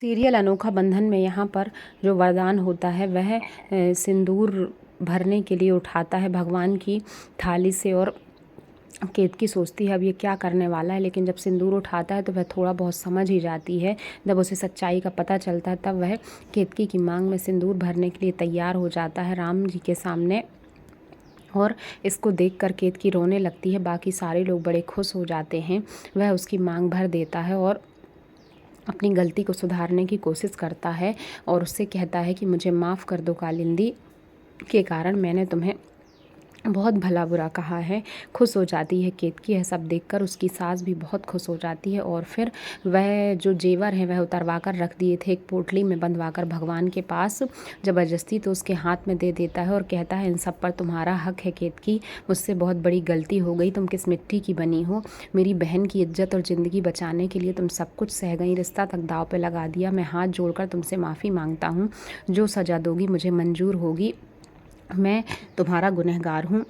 Serial अनोखा बंधन में यहाँ पर जो वरदान होता है वह सिंदूर भरने के लिए उठाता है भगवान की थाली से। और केतकी सोचती है अब ये क्या करने वाला है, लेकिन जब सिंदूर उठाता है तो वह थोड़ा बहुत समझ ही जाती है। जब उसे सच्चाई का पता चलता है तब वह केतकी की मांग में सिंदूर भरने के लिए तैयार हो जाता है राम जी के सामने। और इसको देखकर केतकी रोने लगती है। बाकी सारे लोग बड़े खुश हो जाते हैं। वह उसकी मांग भर देता है और अपनी गलती को सुधारने की कोशिश करता है और उससे कहता है कि मुझे माफ़ कर दो कालिंदी, के कारण मैंने तुम्हें बहुत भला बुरा कहा है। खुश हो जाती है केतकी। यह सब देखकर उसकी सास भी बहुत खुश हो जाती है और फिर वह जो जेवर है वह उतरवा कर रख दिए थे एक पोटली में बंधवा कर भगवान के पास ज़बरदस्ती तो उसके हाथ में दे देता है और कहता है इन सब पर तुम्हारा हक है केतकी, मुझसे बहुत बड़ी गलती हो गई। तुम किस मिट्टी की बनी हो, मेरी बहन की इज्जत और ज़िंदगी बचाने के लिए तुम सब कुछ सह गई, रिश्ता तक दाव पे लगा दिया। मैं हाथ जोड़कर तुमसे माफ़ी मांगता हूँ, जो सज़ा दोगी मुझे मंजूर होगी, मैं तुम्हारा गुनहगार हूँ।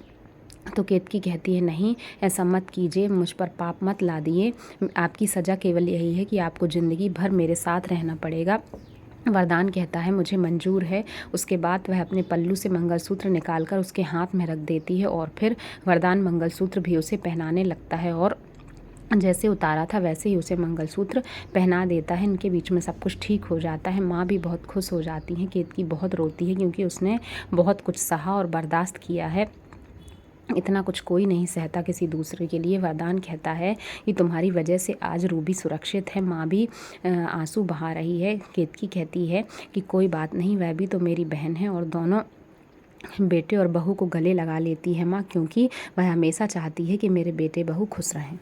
तो केतकी कहती है नहीं, ऐसा मत कीजिए, मुझ पर पाप मत ला दिए। आपकी सज़ा केवल यही है कि आपको ज़िंदगी भर मेरे साथ रहना पड़ेगा। वरदान कहता है मुझे मंजूर है। उसके बाद वह अपने पल्लू से मंगलसूत्र निकालकर उसके हाथ में रख देती है और फिर वरदान मंगलसूत्र भी उसे पहनाने लगता है और जैसे उतारा था वैसे ही उसे मंगलसूत्र पहना देता है। इनके बीच में सब कुछ ठीक हो जाता है। माँ भी बहुत खुश हो जाती हैं। केतकी बहुत रोती है क्योंकि उसने बहुत कुछ सहा और बर्दाश्त किया है। इतना कुछ कोई नहीं सहता किसी दूसरे के लिए। वरदान कहता है कि तुम्हारी वजह से आज रूबी सुरक्षित है। माँ भी आंसू बहा रही है। केतकी कहती है कि कोई बात नहीं, वह भी तो मेरी बहन है। और दोनों बेटे और बहू को गले लगा लेती है माँ, क्योंकि वह हमेशा चाहती है कि मेरे बेटे बहू खुश रहें।